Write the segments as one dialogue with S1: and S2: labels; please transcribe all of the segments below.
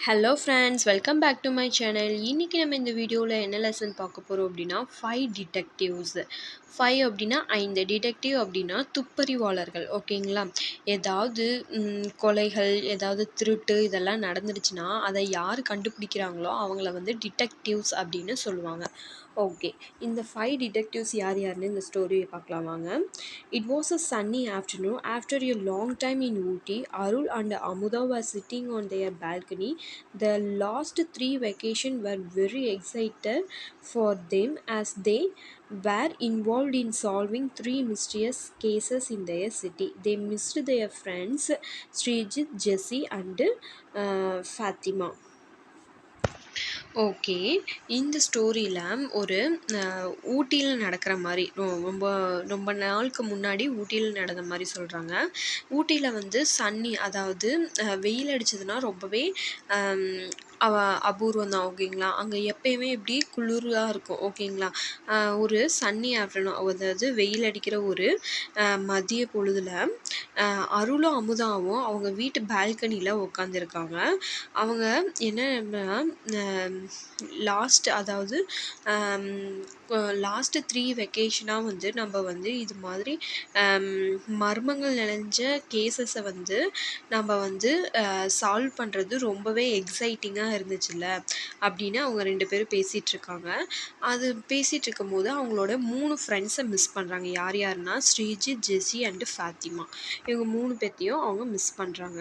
S1: Hello friends, welcome back to my channel. இன்றைக்கி நம்ம இந்த வீடியோவில் என்ன லெசன் பார்க்க போகிறோம் அப்படின்னா, 5 டிடெக்டிவ்ஸ். 5 அப்படின்னா 5, டிடெக்டிவ் அப்படின்னா துப்பறிவாளர்கள். ஓகேங்களா? ஏதாவது கொலைகள், ஏதாவது திருட்டு இதெல்லாம் நடந்துடுச்சுன்னா அதை யார் கண்டுபிடிக்கிறாங்களோ அவங்கள வந்து டிடெக்டிவ்ஸ் அப்படின்னு சொல்லுவாங்க. ஓகே, இந்த 5 டிடெக்டிவ்ஸ் யார் யாருன்னு இந்த ஸ்டோரியை பார்க்கலாம் வாங்க. It was a sunny afternoon. After a long time in Ooty, Arul and Amuda were sitting on their balcony. The last 3 vacations were very excited for them as they were involved in solving 3 mysterious cases in their city. They missed their friends Srijit, Jesse, and Fatima. Okay, இந்த ஸ்டோரியில் ஒரு ஊட்டியில் நடக்கிற மாதிரி ரொம்ப ரொம்ப நாளுக்கு முன்னாடி ஊட்டியில் நடந்த மாதிரி சொல்கிறாங்க. ஊட்டியில் வந்து சன்னி, அதாவது வெயில் அடிச்சதுன்னா ரொம்பவே அபூர்வம் தான். ஓகேங்களா? அங்கே எப்பயுமே இப்படி குளிராக இருக்கும். ஓகேங்களா? ஒரு சன்னி ஆஃப்டர்நூன், அதாவது வெயில் அடிக்கிற ஒரு மதிய பொழுதில் அருளும் அமுதாவும் அவங்க வீட்டு பால்கனியில் உட்காந்துருக்காங்க. அவங்க என்னன்னா அதாவது லாஸ்ட்டு 3 வெக்கேஷனாக வந்து நம்ம வந்து இது மாதிரி மர்மங்கள் நிறைஞ்ச கேசஸை வந்து நம்ம வந்து சால்வ் பண்ணுறது ரொம்பவே எக்ஸைட்டிங்காக இருந்துச்சுல்ல அப்படின்னு அவங்க 2 பேரும் பேசிகிட்ருக்காங்க. அது பேசிகிட்டு இருக்கும்போது அவங்களோட 3 ஃப்ரெண்ட்ஸை மிஸ் பண்ணுறாங்க. யார் யாருன்னா ஸ்ரீஜித், ஜெஸி அண்டு ஃபாத்திமா. இவங்க 3 பேர்த்தையும் அவங்க மிஸ் பண்ணுறாங்க.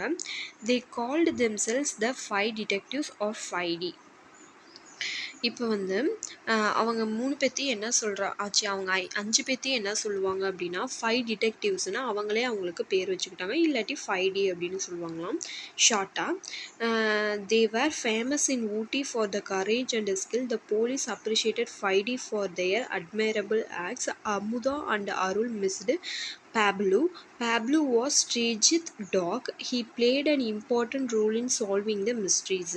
S1: They called themselves the 5 detectives of 5D. இப்போ வந்து அவங்க 3 பேர்த்தையும் என்ன அவங்க 5 பேர்த்தையும் என்ன சொல்லுவாங்க அப்படின்னா 5 டிடெக்டிவ்ஸ்னால் அவங்களே அவங்களுக்கு பேர் வச்சுக்கிட்டாங்க. இல்லாட்டி 5D அப்படின்னு சொல்லுவாங்களாம் ஷார்ட்டாக. They were famous in Ooty for the courage and skill. The police appreciated 5D for their admirable acts. Amudha and Arul missed Pablo. Pablo was Srijit's dog. He played an important role in solving the mysteries.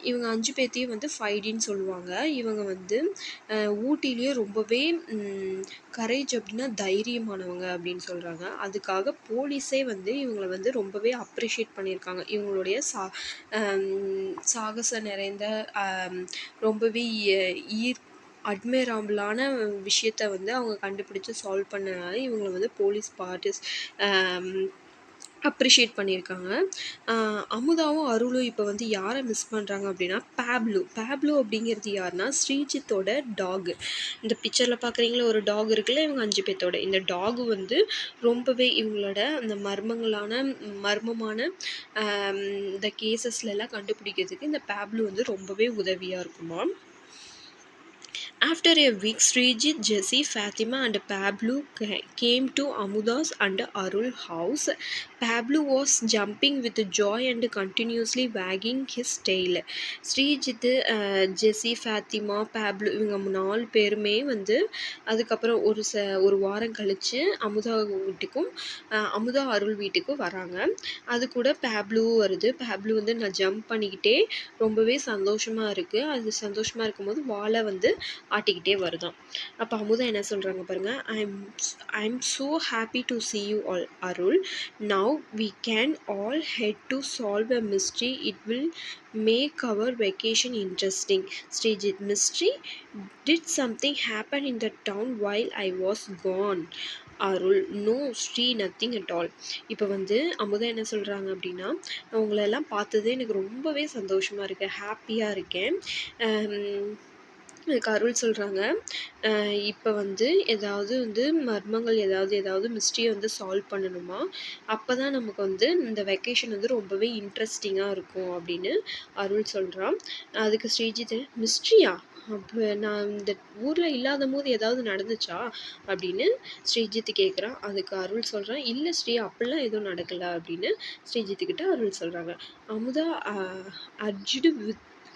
S1: இவங்க 5 பேர்த்தையும் வந்து 5Dன்னு சொல்லுவாங்க. இவங்க வந்து ஊட்டிலேயே ரொம்பவே courage அப்படின்னா தைரியமானவங்க அப்படின்னு சொல்கிறாங்க. அதுக்காக போலீஸே வந்து இவங்களை வந்து ரொம்பவே அப்ரிஷியேட் பண்ணியிருக்காங்க. இவங்களுடைய சாகச நிறைந்த ரொம்பவே அட்மைரபிளான விஷயத்த வந்து அவங்க கண்டுபிடிச்சி சால்வ் பண்ணனால இவங்களை வந்து போலீஸ் அப்ரிஷியேட் பண்ணியிருக்காங்க. அமுதாவும் அருளும் இப்போ வந்து யாரை மிஸ் பண்ணுறாங்க அப்படின்னா பேப்லு அப்படிங்கிறது யாருன்னா ஸ்ரீஜித்தோட டாகு. இந்த பிக்சரில் பார்க்குறீங்களா ஒரு டாக் இருக்குல்ல, இவங்க 5 பேர்த்தோட இந்த டாகு வந்து ரொம்பவே இவங்களோட அந்த மர்மமான இந்த கேசஸ்லாம் கண்டுபிடிக்கிறதுக்கு இந்த பேப்லு வந்து ரொம்பவே உதவியாக இருக்குமா. After a week, Srijit, Jesse, Fatima and Pablo came to Amuda's and Arul house. Pablo was jumping with joy and continuously wagging his tail. Srijit, Jesse, Fatima, Pablo இவங்க 4 பேருமே வந்து அதுக்கப்புறம் ஒரு வாரம் கழித்து அமுதா வீட்டுக்கும் அமுதா அருள் வீட்டுக்கும் வராங்க. அது கூட பேப்ளு வருது. பேப்ளு வந்து நான் ஜம்ப் பண்ணிக்கிட்டே ரொம்பவே சந்தோஷமாக இருக்குது. அது சந்தோஷமாக இருக்கும்போது வாழை வந்து ஆட்டிக்கிட்டே வருதான். அப்போ அமுதா என்ன சொல்கிறாங்க பாருங்க. I'm so happy to see you all, Arul. Now we can all head to solve a mystery. It will make our vacation interesting. Srijit, mystery? Did something happen in the town while I was gone? Arul, no Sri, nothing at all. இப்போ வந்து அமுதா என்ன சொல்கிறாங்க அப்படின்னா, உங்களெல்லாம் பார்த்ததே எனக்கு ரொம்பவே சந்தோஷமாக இருக்குது, ஹாப்பியாக இருக்கேன். அதுக்கு அருள் சொல்கிறாங்க, இப்போ வந்து ஏதாவது வந்து மர்மங்கள் ஏதாவது மிஸ்ட்ரியை வந்து சால்வ் பண்ணணுமா, அப்போ தான் நமக்கு வந்து இந்த வெக்கேஷன் வந்து ரொம்பவே இன்ட்ரெஸ்டிங்காக இருக்கும் அப்படின்னு அருள் சொல்கிறான். அதுக்கு ஸ்ரீஜித், மிஸ்ட்ரியா? அப்போ நான் இந்த ஊரில் இல்லாத போது ஏதாவது நடந்துச்சா அப்படின்னு ஸ்ரீஜித்து கேட்குறான். அதுக்கு அருள் சொல்கிறான், இல்லை ஸ்ரீ, அப்படிலாம் எதுவும் நடக்கலை அப்படின்னு ஸ்ரீஜித்துக்கிட்ட அருள் சொல்கிறாங்க. Amudha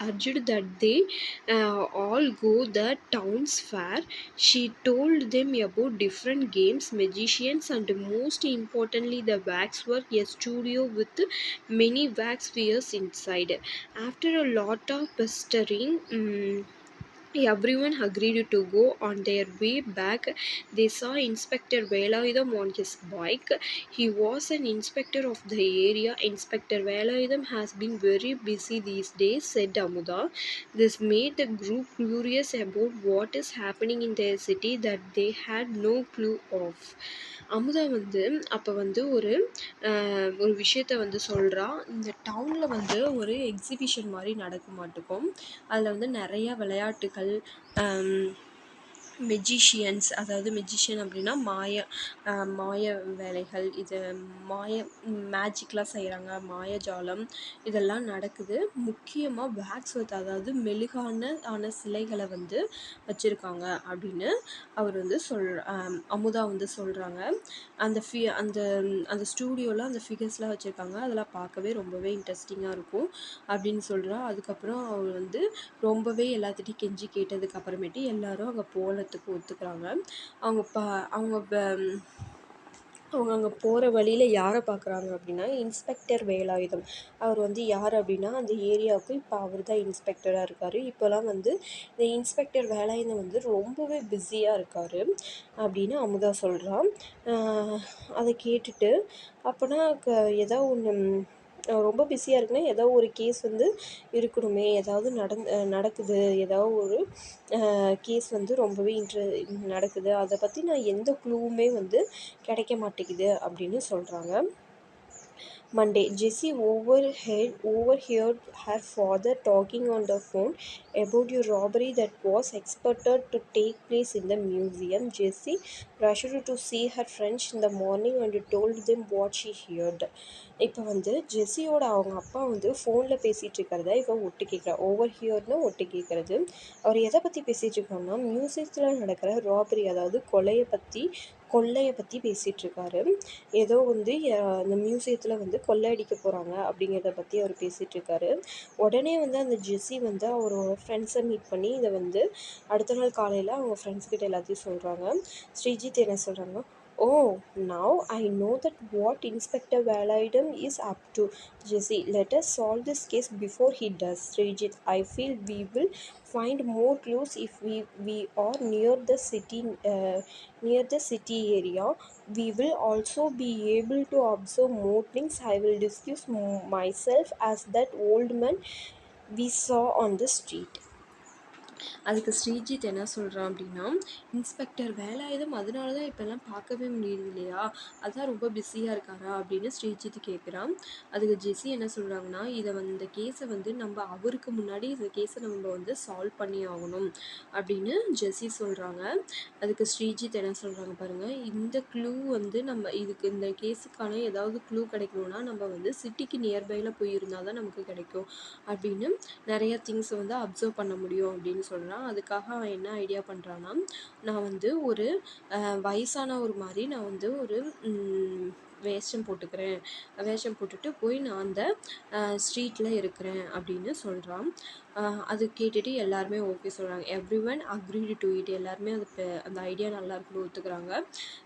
S1: urged that they all go the town's fair. She told them about different games, magicians, and most importantly the waxwork, a studio with many wax spheres inside. After a lot of pestering, Everyone agreed to go. On their way back, they saw Inspector Velayudham on his bike. He was an inspector of the area. Inspector Velayudham has been very busy these days, said Amuda. This made the group curious about what is happening in their city that they had no clue of. Amudha வந்து அப்போ வந்து ஒரு விஷயத்த வந்து சொல்கிறா. இந்த டவுனில் வந்து ஒரு எக்ஸிபிஷன் மாதிரி நடக்க மாட்டுக்கும். அதில் வந்து நிறையா விளையாட்டுகள், மெஜிஷியன்ஸ், அதாவது மெஜிஷியன் அப்படின்னா மாய வேலைகள், இது மாய மேஜிக்லாம் செய்கிறாங்க, மாயஜாலம் இதெல்லாம் நடக்குது. முக்கியமாக வேக்ஸ்வர்த், அதாவது மெழுகான சிலைகளை வந்து வச்சுருக்காங்க அப்படின்னு அவர் வந்து அமுதா வந்து சொல்கிறாங்க. அந்த ஸ்டூடியோவில் அந்த ஃபிகர்ஸ்லாம் வச்சுருக்காங்க, அதெல்லாம் பார்க்கவே ரொம்பவே இன்ட்ரெஸ்டிங்காக இருக்கும் அப்படின்னு சொல்கிறா. அதுக்கப்புறம் அவர் வந்து ரொம்பவே எல்லாத்துட்டையும் கெஞ்சி கேட்டதுக்கு அப்புறமேட்டு எல்லாரும் அங்கே போகிறதுக்கு ஒத்துக்கிறாங்க. அவங்க அங்கே போகிற வழியில் யாரை பார்க்குறாங்க அப்படின்னா, இன்ஸ்பெக்டர் வேலாயுதம். அவர் வந்து யார் அப்படின்னா, அந்த ஏரியாவுக்கு இப்போ அவர் தான் இன்ஸ்பெக்டராக இருக்கார். இப்போலாம் வந்து இந்த இன்ஸ்பெக்டர் வேலாயுதம் வந்து ரொம்பவே பிஸியாக இருக்கார் அப்படின்னு அமுதா சொல்கிறான். அதை கேட்டுட்டு அப்போனா ஏதோ ஒன்று ரொம்ப பிஸியாக இருக்குன்னா ஏதோ ஒரு கேஸ் வந்து இருக்கணுமே, ஏதாவது நடக்குது, ஏதாவது ஒரு கேஸ் வந்து ரொம்பவே நடக்குது, அதை பற்றி நான் எந்த க்ளூவுமே வந்து கிடைக்க மாட்டேங்குது அப்படின்னு சொல்கிறாங்க. Monday, Jessie overheard her father talking on the phone about a robbery that was expected to take place in the museum. Jessie rushed to see her friends in the morning and told them what she heard. இப்போ வந்து ஜெஸ்ஸியோட அவங்க அப்பா வந்து ஃபோனில் பேசிகிட்டு இருக்கிறத இவன் ஒட்டு கேட்குறா. ஓவர்ஹியர்னு ஒட்டு கேட்குறது. அவர் எதை பற்றி பேசிகிட்டு இருக்காருன்னா, மியூசியத்தில் நடக்கிற ராபரி, அதாவது கொள்ளையை பற்றி பேசிகிட்ருக்காரு. ஏதோ வந்து அந்த மியூசியத்தில் வந்து கொள்ளையடிக்க போகிறாங்க அப்படிங்கிறத பற்றி அவர் பேசிகிட்ருக்காரு. உடனே வந்து அந்த ஜெஸ்ஸி வந்து அவரோட ஃப்ரெண்ட்ஸை மீட் பண்ணி இதை வந்து அடுத்த நாள் காலையில் அவங்க ஃப்ரெண்ட்ஸ்கிட்ட எல்லாத்தையும் சொல்கிறாங்க. ஸ்ரீஜித் என்ன சொல்கிறாங்க, "Oh, now I know that what Inspector Velayudham is up to. Jessie, let us solve this case before he does." Srijit, I feel we will find more clues if we are near the city area. We will also be able to observe more things. I will disguise myself as that old man we saw on the street. அதுக்கு ஸ்ரீஜித் என்ன சொல்கிறான் அப்படின்னா, inspector Velayutham அதனால தான் இப்போல்லாம் பார்க்கவே முடியுது இல்லையா, அதான் ரொம்ப பிஸியாக இருக்காரா அப்படின்னு ஸ்ரீஜித் கேட்குறான். அதுக்கு ஜெஸ்ஸி என்ன சொல்கிறாங்கன்னா, இந்த கேஸை வந்து நம்ம அவருக்கு முன்னாடி இந்த கேஸை நம்ம வந்து சால்வ் பண்ணி ஆகணும் அப்படின்னு ஜெஸ்ஸி சொல்கிறாங்க. அதுக்கு ஸ்ரீஜித் என்ன சொல்கிறாங்க பாருங்கள், இந்த க்ளூ வந்து இந்த கேஸுக்கான ஏதாவது க்ளூ கிடைக்கணும்னா நம்ம வந்து சிட்டிக்கு நியர்பையில் போய் இருந்தால் தான் நமக்கு கிடைக்கும் அப்படின்னு நிறைய திங்ஸை வந்து அப்சர்வ் பண்ண முடியும் அப்படின்னு சொல்கிறான். அதுக்காக அவன் என்ன ஐடியா பண்ணுறான்னா, நான் வந்து ஒரு வயசானவர் மாதிரி நான் வந்து ஒரு வேஷம் போட்டுட்டு போய் நான் அந்த ஸ்ட்ரீட்டில் இருக்கிறேன் அப்படின்னு சொல்கிறான். அது கேட்டுட்டு எல்லாருமே ஓகே சொல்கிறாங்க. Everyone agreed to it. எல்லாருமே அந்த ஐடியா நல்லா இருக்குன்னு ஒத்துக்கிறாங்க.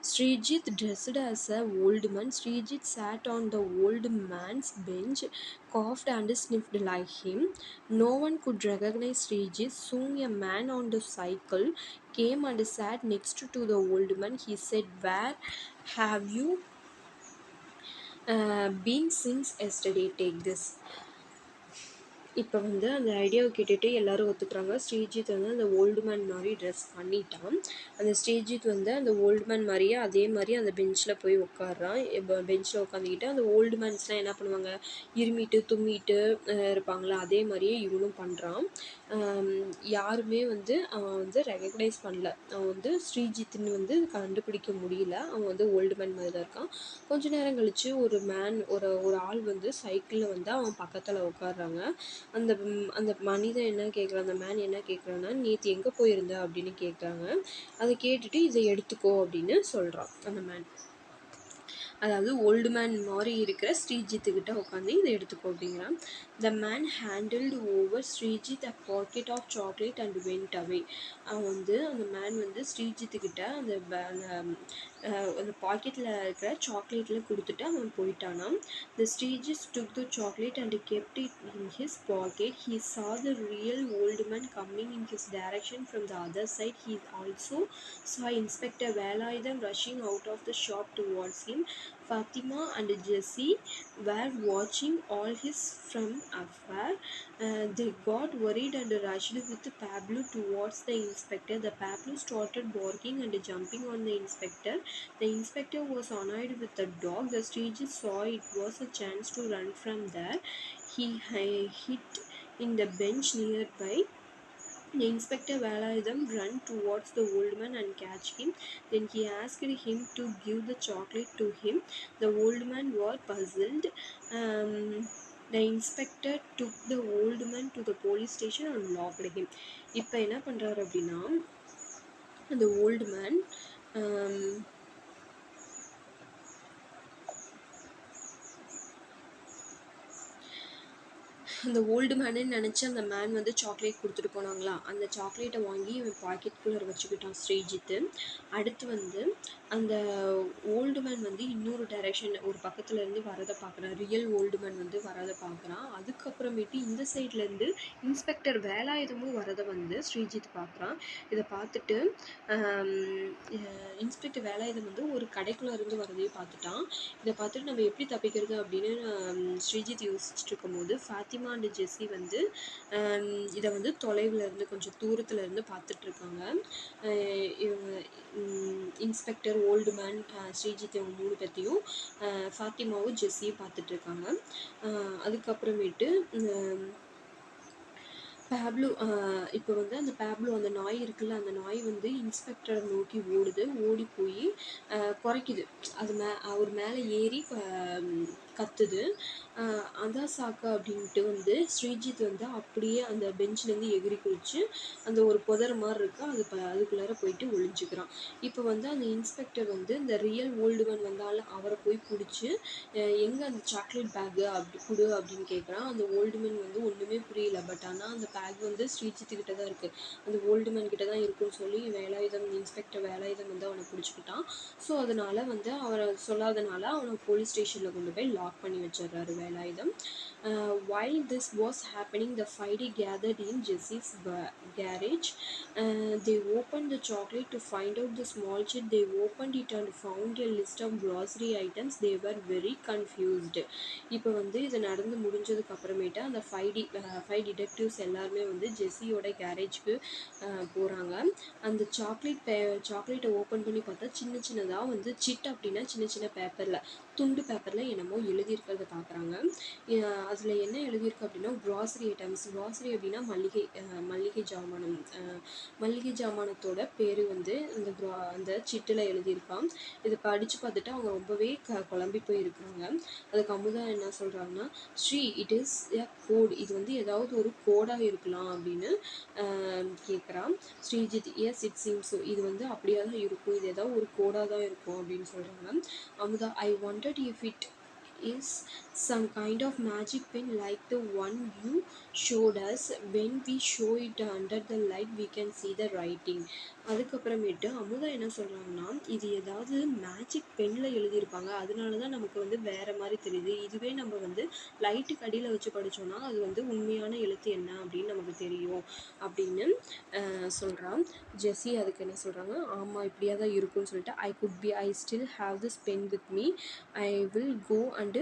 S1: Sreejith dressed as a old man. Srijit sat on the old man's bench, coughed and sniffed like him. No one could recognize Srijit. Soon a man on the cycle came and sat next to the old man. He said, "Where have you been since yesterday? Take this." இப்போ வந்து அந்த ஐடியாவை கேட்டுட்டு எல்லாரும் ஒத்துக்கிறாங்க. ஸ்ரீஜித் வந்து அந்த old man மாதிரி ட்ரெஸ் பண்ணிட்டான். அந்த ஸ்ரீஜித் வந்து அந்த ஓல்டு மேன் மாதிரியே அதே மாதிரி அந்த பெஞ்சில் போய் உட்காடுறான். இப்போ பெஞ்சில் உட்காந்துக்கிட்டு அந்த ஓல்டு மேன்ஸ்லாம் என்ன பண்ணுவாங்க, இருமிட்டு தும்மிட்டு இருப்பாங்களா, அதே மாதிரியே இவனும் பண்ணுறான். யாருமே வந்து அவன் வந்து ரெகக்னைஸ் பண்ணல. அவன் வந்து ஸ்ரீஜித்னு வந்து கண்டுபிடிக்க முடியல. அவன் வந்து ஓல்டு மேன் மாதிரி தான் இருக்கான். கொஞ்ச நேரம் கழித்து ஒரு ஆள் வந்து சைக்கிளில் வந்து அவன் பக்கத்தில் உட்காடுறாங்க. அந்த மனிதன் என்ன கேட்குறான், அந்த மேன் என்ன கேட்குறான்னா, நேற்று எங்கே போயிருந்த அப்படின்னு கேட்குறாங்க. அதை கேட்டுட்டு இதை எடுத்துக்கோ அப்படின்னு சொல்கிறான் அந்த மேன். அதாவது ஓல்டு மேன் மாதிரி இருக்கிற ஸ்ரீஜித்துக்கிட்ட உட்காந்து இதை எடுத்துக்கோ அப்படிங்கிறான். The man handed over Sreejith a packet of chocolate and went away. அவன் வந்து அந்த மேன் வந்து ஸ்ரீஜித்துக்கிட்ட அந்த அந்த பாக்கெட்டில் இருக்கிற சாக்லேட்டில் கொடுத்துட்டு அவன் போயிட்டானாம். The Stranger took the chocolate and kept it in his pocket. He saw the real old man coming in his direction from the other side. He also saw Inspector Velayudham rushing out of the shop towards him. Fatima and Jessie were watching all his from afar. They got worried and rushed with Pablo towards the inspector. The Pablo started barking and jumping on the inspector. The inspector was annoyed with the dog. The stranger saw it was a chance to run from there. He hid in the bench nearby. The Inspector Velayudham ran towards the old man and catch him. Then he asked him to give the chocolate to him. The old man was puzzled. Um, the inspector took the old man to the police station and locked him. இப்போ என்ன பண்ணுறாரு அப்படின்னா, அந்த old man அந்த old மேனுன்னு நினச்சி அந்த man வந்து chocolate கொடுத்துட்டு போனாங்களா, அந்த சாக்லேட்டை வாங்கி இவன் பாக்கெட்டுக்குள்ளே வச்சுக்கிட்டான் ஸ்ரீஜித்து. அடுத்து வந்து அந்த ஓல்டு மேன் வந்து இன்னொரு டைரெக்ஷன் ஒரு பக்கத்துலேருந்து வரதை பார்க்குறான். ரியல் ஓல்டு மேன் வந்து வரதை பார்க்குறான். அதுக்கப்புறமேட்டு இந்த சைட்லேருந்து இன்ஸ்பெக்டர் வேலாயுதமும் வரதை வந்து ஸ்ரீஜித் பார்க்குறான். இதை பார்த்துட்டு இன்ஸ்பெக்டர் வேலாயுதம் வந்து ஒரு கடைக்குள்ளே இருந்து வரதையும் பார்த்துட்டான். இதை பார்த்துட்டு நம்ம எப்படி தப்பிக்கிறது அப்படின்னு ஸ்ரீஜித் யோசிச்சுட்டு இருக்கும்போது ஃபாத்திமா அண்ட் ஜெஸ்ஸி வந்து இதை வந்து தொலைவில் இருந்து கொஞ்சம் தூரத்தில் இருந்து பார்த்துட்ருக்காங்க. இவங்க இன்ஸ்பெக்டர், ஓல்டு மேன், ஸ்ரீஜித் இவங்க 3 பேர்த்தையும் ஃபாத்திமாவும் ஜெஸ்ஸியும் பார்த்துட்ருக்காங்க. அதுக்கப்புறமேட்டு பேப்லோ இப்போ வந்து அந்த பேப்லோ அந்த நாய் இருக்குல்ல, அந்த நாய் வந்து இன்ஸ்பெக்டரை நோக்கி ஓடுது. ஓடி போய் குறைக்குது. அது அவர் மேலே ஏறி கத்துது. அதான் சாக்கா அப்படின்ட்டு வந்து ஸ்ரீஜித் வந்து அப்படியே அந்த பெஞ்சிலேருந்து எகிரி குதிச்சு அந்த ஒரு புதர் மாதிரி இருக்குது அதுக்குள்ளார போயிட்டு ஒளிஞ்சுக்கிறான். இப்போ வந்து அந்த இன்ஸ்பெக்டர் வந்து இந்த ரியல் ஓல்டு மேன் வந்தாலும் அவரை போய் பிடிச்சி எங்கே அந்த சாக்லேட் பேக்கு அப்படி கொடு அப்படின்னு கேட்குறான். அந்த ஓல்டு மேன் வந்து ஒன்றுமே புரியல. பட் ஆனால் அந்த பேக் வந்து ஸ்ரீஜித்துக்கிட்ட தான் இருக்குது, அந்த ஓல்டு மேன் கிட்ட தான் இருக்குன்னு சொல்லி வேலாயுதம், இன்ஸ்பெக்டர் வேலாயுதம் வந்து அவனை பிடிச்சிக்கிட்டான். ஸோ அதனால் வந்து அவரை சொல்லாதனால அவனை போலீஸ் ஸ்டேஷனில் கொண்டு போய் லாக் பண்ணி வச்சிடுறாரு Velayutham. While this was happening, the Friday gathered in Jessie's garage. They opened the chocolate to find out the small chit. They opened it and found a list of grocery items. They were very confused. இப்போ வந்து இது நடந்து முடிஞ்சதுக்கு அப்புறமேட்டு அந்த 5 detectives எல்லாருமே வந்து ஜெஸ்ஸியோட கேரேஜ்க்கு போகிறாங்க. அந்த சாக்லேட்டை ஓப்பன் பண்ணி பார்த்தா சின்ன சின்னதாக வந்து சிட் அப்படின்னா சின்ன சின்ன பேப்பரில், துண்டு பேப்பரில் என்னமோ எழுதியிருக்கிறத பார்க்குறாங்க. அதில் என்ன எழுதியிருக்கு அப்படின்னா க்ராசரி ஐட்டம்ஸ். க்ராசரி அப்படின்னா மளிகை ஜாமானத்தோட பேர் வந்து அந்த சிட்டில் எழுதியிருக்கான். இதை படித்து பார்த்துட்டு அவங்க ரொம்பவே குழம்பி போயிருக்காங்க. அதுக்கு அமுதா என்ன சொல்கிறாங்கன்னா, Sri it is a code, இது வந்து ஏதாவது ஒரு கோடாக இருக்கலாம் அப்படின்னு கேட்குறான். Sreejith yes it seems so, இது வந்து அப்படியே தான் இருக்கும், இது ஏதாவது ஒரு கோடாக தான் இருக்கும் அப்படின்னு சொல்கிறாங்க. Amudha I wanted if it is some kind of magic pen like the one you showed us. When we show it under the light we can see the writing. அதுக்கப்புறமேட்டு அமுதா என்ன சொல்கிறாங்கன்னா, இது ஏதாவது மேஜிக் பெனில் எழுதியிருப்பாங்க, அதனால தான் நமக்கு வந்து வேறு மாதிரி தெரியுது. இதுவே நம்ம வந்து லைட்டுக்கு அடியில் வச்சு படித்தோன்னா அது வந்து உண்மையான எழுத்து என்ன அப்படின்னு நமக்கு தெரியும் அப்படின்னு சொல்கிறான். ஜெஸ்ஸி அதுக்கு என்ன சொல்கிறாங்க, ஆமாம் இப்படியே தான் இருக்கும்னு சொல்லிட்டு I still have this pen with me, I will go and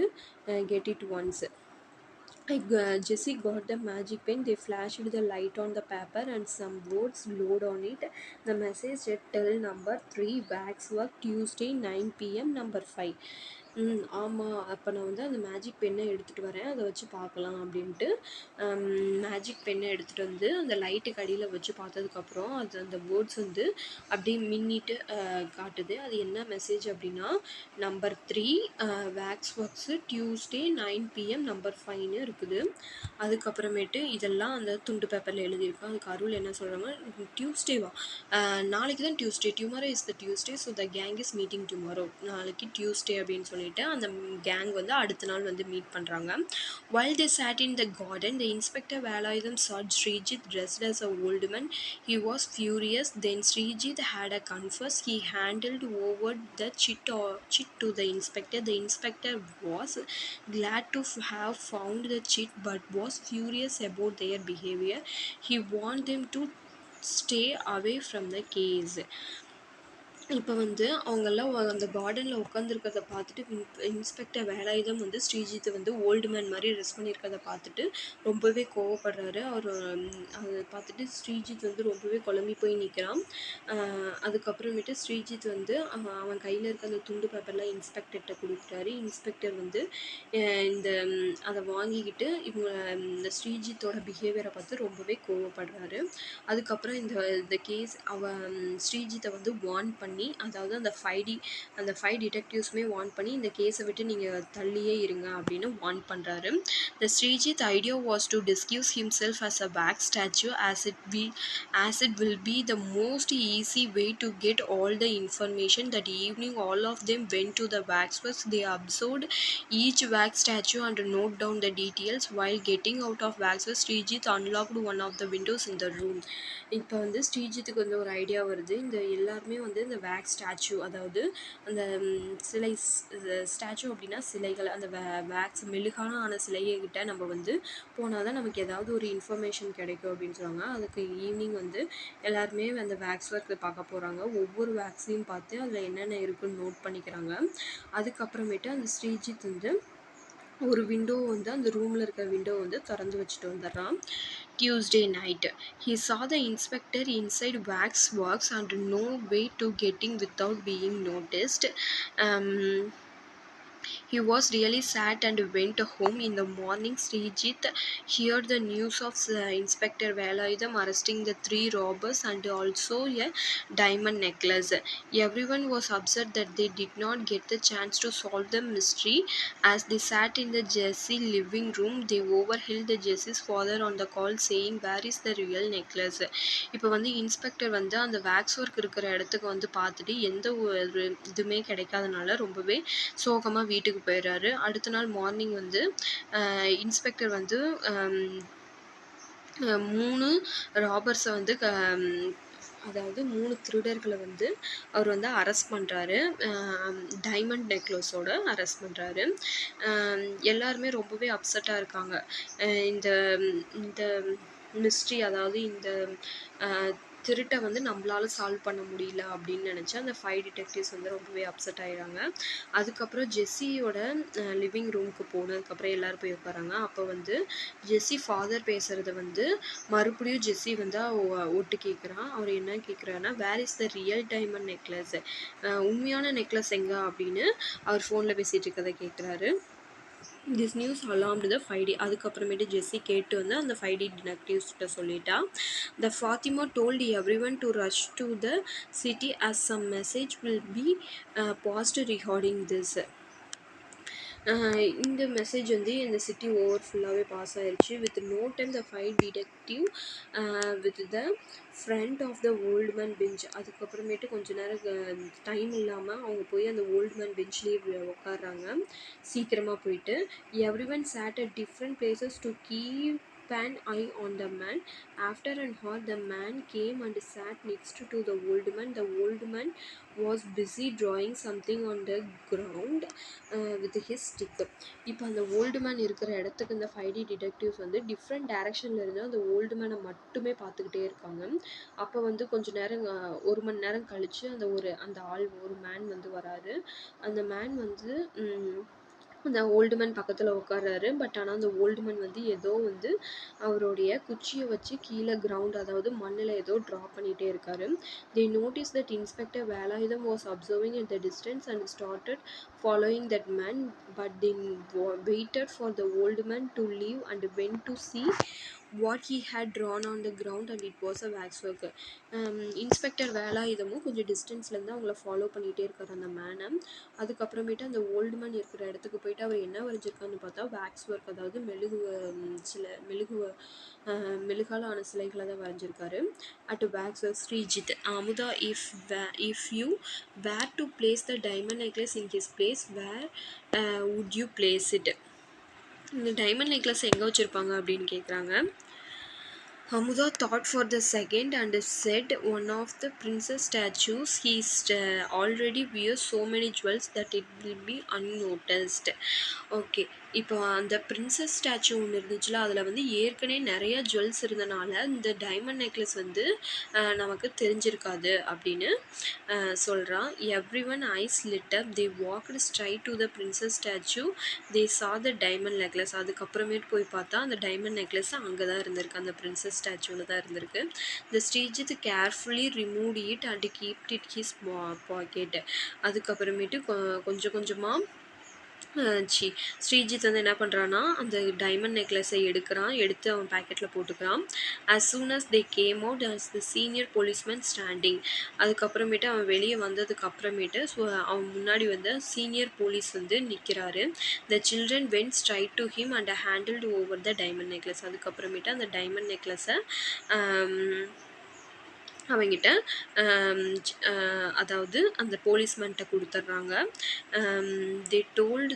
S1: get it once. Jessie got the magic pen. They flashed the light on the paper and some words glowed on it. The message said, tell number 3 waxwork Tuesday 9 p.m. number 5. ஆமாம், அப்போ நான் வந்து அந்த magic பென்னை எடுத்துகிட்டு வரேன், அதை வச்சு பார்க்கலாம் அப்படின்ட்டு மேஜிக் பென்னை எடுத்துகிட்டு வந்து அந்த லைட்டுக்கு அடியில் வச்சு பார்த்ததுக்கப்புறம் அந்த வேர்ட்ஸ் வந்து அப்படியே மின்னிட்டு காட்டுது. அது என்ன மெசேஜ் அப்படின்னா number 3 wax works Tuesday 9 p.m. Number 5ன்னு இருக்குது. அதுக்கப்புறமேட்டு இதெல்லாம் அந்த துண்டு பேப்பரில் எழுதியிருக்கோம். அதுக்கு அருள் என்ன சொல்கிறாங்க, டியூஸ்டேவா, நாளைக்கு தான் Tuesday, tomorrow is the Tuesday, so the gang is meeting tomorrow, நாளைக்கு டியூஸ்டே அப்படின்னு சொல்லி சொல்லிட்டு அந்த கேங் வந்து அடுத்த நாள் வந்து மீட் பண்ணுறாங்க. While they sat in the garden, the inspector Velayudham saw Srijit dressed as a old man. He was furious. Then Srijit had a confess. He handed over the chit to the inspector. The inspector was glad to have found the chit but was furious about their behavior. He warned them to stay away from the case. இப்போ வந்து அவங்கெல்லாம் அந்த கார்டனில் உட்காந்துருக்கிறத பார்த்துட்டு inspector Velayutham வந்து ஸ்ரீஜித்தை வந்து old man மாதிரி dress பண்ணியிருக்கிறத பார்த்துட்டு ரொம்பவே கோவப்படுறாரு. அவர் அதை பார்த்துட்டு ஸ்ரீஜித் வந்து ரொம்பவே குழம்பி போய் நிற்கிறான். அதுக்கப்புறமேட்டு ஸ்ரீஜித் வந்து அவன் கையில் இருக்க அந்த துண்டு பேப்பர்லாம் இன்ஸ்பெக்டர்கிட்ட கொடுக்குறாரு. இன்ஸ்பெக்டர் வந்து இந்த அதை வாங்கிக்கிட்டு இவங்க இந்த ஸ்ரீஜித்தோட பிஹேவியரை பார்த்து ரொம்பவே கோவப்படுறாரு. அதுக்கப்புறம் இந்த கேஸ் ஸ்ரீஜித்தை வந்து வார்ன் பண்ணி, அதாவது அந்த ஃபைவ் டிடெக்டிவ்ஸுமே வார்ன் பண்ணி இந்த கேஸை விட்டு நீங்கள் தள்ளியே இருங்க அப்படின்னு வார்ன் பண்ணுறாரு. The Srijit idea was to disguise himself as a wax statue as it will be the most easy way to get all the information. That evening all of them went to the waxworks. They observed each wax statue and note down the details. While getting out of waxworks, Srijit unlocked one of the windows in the room. இப்போ வந்து ஸ்ரீஜித்துக்கு வந்து ஒரு idea வருது. இந்த எல்லாருமே வந்து இந்த wax statue, அதாவது அந்த சிலை ஸ்டாச்சு அப்படின்னா சிலைகள், அந்த வேக்ஸ் மெழுகான சிலைகிட்ட நம்ம வந்து போனால் தான் நமக்கு ஏதாவது ஒரு இன்ஃபர்மேஷன் கிடைக்கும் அப்படின்னு சொல்லுவாங்க. அதுக்கு ஈவினிங் வந்து எல்லாருமே அந்த வேக்ஸ் ஒர்க் பார்க்க போகிறாங்க. ஒவ்வொரு வேக்ஸையும் பார்த்து அதில் என்னென்ன இருக்குன்னு நோட் பண்ணிக்கிறாங்க. அதுக்கப்புறமேட்டு அந்த ஸ்ரீஜித் வந்து ஒரு விண்டோ வந்து அந்த ரூமில் இருக்கிற விண்டோ வந்து திறந்து வச்சுட்டு வந்துடுறான். Tuesday night, he saw the inspector inside waxworks and no way to getting without being noticed. He was really sad and went home. In the morning, Srijit heard the news of Inspector Velayudham arresting the 3 robbers and also a diamond necklace. Everyone was upset that they did not get the chance to solve the mystery. As they sat in the Jesse living room, they overheard the Jesse's father on the call saying, "Where is the real necklace?" இப்போ வந்து inspector வந்து அந்த wax work இருக்கிற இடத்துக்கு வந்து பார்த்துட்டு எந்த ஒரு இதுவுமே கிடைக்காதனால ரொம்பவே சோகமாக வீட்டுக்கு போயிடுறாரு. அடுத்த நாள் மார்னிங் வந்து இன்ஸ்பெக்டர் வந்து 3 ராபர்ஸை வந்து அதாவது 3 திருடர்களை வந்து அவர் வந்து அரெஸ்ட் பண்ணுறாரு. டைமண்ட் நெக்லஸோட அரெஸ்ட் பண்ணுறாரு. எல்லாருமே ரொம்பவே அப்செட்டாக இருக்காங்க. இந்த இந்த மிஸ்ட்ரி, அதாவது இந்த திருட்டை வந்து நம்மளால சால்வ் பண்ண முடியல அப்படின்னு நினச்சி அந்த 5 டிடெக்டிவ்ஸ் வந்து ரொம்பவே அப்செட் ஆகிடுறாங்க. அதுக்கப்புறம் ஜெஸ்ஸியோட லிவிங் ரூமுக்கு போனதுக்கப்புறம் எல்லோரும் போய் உட்காராங்க. அப்போ வந்து ஜெஸ்ஸி ஃபாதர் பேசுகிறத வந்து மறுபடியும் ஜெஸ்ஸி வந்து ஒட்டு கேட்குறான். அவர் என்ன கேட்குறாருன்னா, "where is the real diamond necklace?" உண்மையான நெக்லஸ் எங்கே அப்படின்னு அவர் ஃபோனில் பேசிகிட்டு இருக்கிறத கேட்குறாரு. This news alarmed the 5D. அதுக்கப்புறமேட்டு ஜெஸ்ஸி கேட்டு வந்து அந்த 5D டிடெக்டிவ்ஸ்கிட்ட சொல்லிட்டா. The Fatima told everyone to rush to the city as some message will be passed regarding this. இந்த மெசேஜ் வந்து இந்த சிட்டி ஓவர் ஃபுல்லாகவே பாஸ் ஆயிடுச்சு. With no time the 5 detective with the friend of the old man bench. அதுக்கப்புறமேட்டு கொஞ்ச நேரம் time இல்லாமல் அவங்க போய் அந்த ஓல்டு மேன் பெஞ்ச்லேயே உட்காடுறாங்க சீக்கிரமாக போயிட்டு. Everyone sat at different places to keep an eye on the man. After an hour, the man came and sat next to the old man. The old man was busy drawing something on the ground with his stick. இப்போ அந்த old man இருக்கிற இடத்துக்கு இந்த 5D detectives வந்து different டைரக்ஷனில் இருந்து அந்த old மேனை மட்டுமே பார்த்துக்கிட்டே இருக்காங்க. அப்போ வந்து கொஞ்சம் நேரம் 1 மணி நேரம் கழித்து அந்த ஆள் ஒரு மேன் வந்து வராரு. அந்த மேன் வந்து அந்த ஓல்டு மேன் பக்கத்தில் உட்கார்றாரு. பட் ஆனால் அந்த ஓல்டு மேன் வந்து ஏதோ வந்து அவருடைய குச்சியை வச்சு கீழே கிரவுண்ட், அதாவது மண்ணில் ஏதோ ட்ரா பண்ணிகிட்டே இருக்காரு. They noticed that Inspector Velayudham was observing at the distance and started following that man, but they waited for the old man to leave and went to see what he had drawn on the ground and it was a wax work. Inspector வேலாயுதமும் கொஞ்சம் டிஸ்டன்ஸ்லேருந்து அவங்கள follow பண்ணிகிட்டே இருக்கார் அந்த மேனை. அதுக்கப்புறமேட்டு அந்த old man இருக்கிற இடத்துக்கு போயிட்டு அவர் என்ன வரைஞ்சிருக்காருன்னு பார்த்தா வேக்ஸ் ஒர்க், அதாவது சில மெழுகால் ஆன சிலைகளை தான் வரைஞ்சிருக்காரு. At wax work Sreejith Amudha if you were to place the diamond necklace in his place where would you place it. இந்த டைமண்ட் நெக்லஸ் எங்கே வச்சுருப்பாங்க அப்படின்னு கேட்குறாங்க. Amuda thought for the second and said, "One of the princess statues. He already wears so many jewels that it will be unnoticed." Okay, இப்போ அந்த princess statue ஒன்று இருந்துச்சுல, அதில் வந்து ஏற்கனவே நிறைய ஜுவல்ஸ் இருந்தனால இந்த டைமண்ட் நெக்லஸ் வந்து நமக்கு தெரிஞ்சிருக்காது அப்படின்னு சொல்கிறான். Everyone eyes lit up, they walked straight to the princess statue, they saw the diamond necklace. அதுக்கப்புறமேட்டு போய் பார்த்தா அந்த டைமண்ட் நெக்லஸ் அங்கே தான் இருந்திருக்கு, அந்த பிரின்சஸ் ஸ்டாச்சுவில் தான் இருந்திருக்கு. The Sreejith carefully remove it and keep it his pocket. அதுக்கப்புறமேட்டு கொஞ்சம் கொஞ்சமாக ஸ்ரீஜித் வந்து என்ன பண்ணுறான்னா அந்த டைமண்ட் நெக்லஸை எடுத்து அவன் பேக்கெட்டில் போட்டுக்கிறான். as soon as they came out as the senior policeman standing. அதுக்கப்புறமேட்டு அவன் வெளியே வந்ததுக்கு அப்புறமேட்டு அவன் முன்னாடி வந்து சீனியர் போலீஸ் வந்து நிற்கிறாரு. the children went straight to him and handed over the diamond necklace. அதுக்கப்புறமேட்டு அந்த டைமண்ட் நெக்லஸை அவங்கிட்ட அதாவது அந்த போலீஸ்மேன்கிட்ட கொடுத்துட்றாங்க. they told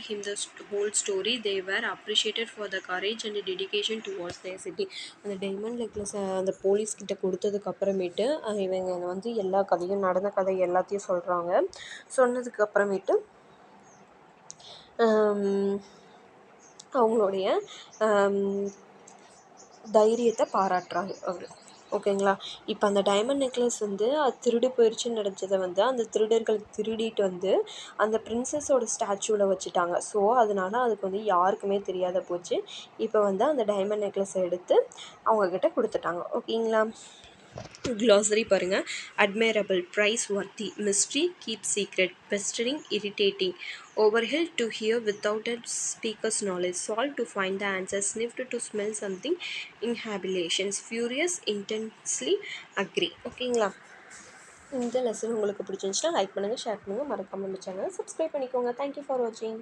S1: him the whole story. They were appreciated for the courage and dedication towards their city. அந்த diamond நெக்லஸை அந்த போலீஸ்கிட்ட கொடுத்ததுக்கு அப்புறமேட்டு இவங்க வந்து எல்லா கதையும் நடந்த கதை எல்லாத்தையும் சொல்கிறாங்க. சொன்னதுக்கு அப்புறமேட்டு அவங்களுடைய தைரியத்தை பாராட்டுறாங்க அவர். ஓகேங்களா, இப்போ அந்த டைமண்ட் நெக்லஸ் வந்து அது திருடு போயிடுச்சுன்னு நினச்சதை வந்து அந்த திருடர்கள் திருடிட்டு வந்து அந்த பிரின்சஸோட ஸ்டாச்சுவில் வச்சுட்டாங்க. ஸோ அதனால அதுக்கு வந்து யாருக்குமே தெரியாத போச்சு. இப்போ வந்து அந்த டைமண்ட் நெக்லஸை எடுத்து அவங்கக்கிட்ட கொடுத்துட்டாங்க. ஓகேங்களா. glossary பாருங்க. admirable, praiseworthy, mystery, keep secret, pestering, irritating, overheard to hear without a speaker's knowledge, solve to find the answer, sniffed to smell something, inhabitations, furious, intensely agree. ஓகேங்களா, இந்த லெசன் உங்களுக்கு பிடிச்சிருந்துச்சுன்னா லைக் பண்ணுங்கள், ஷேர் பண்ணுங்கள், மறக்காம நம்ம சேனலை சப்ஸ்கிரைப் பண்ணிக்கோங்க. தேங்க்யூ ஃபார் வாட்சிங்.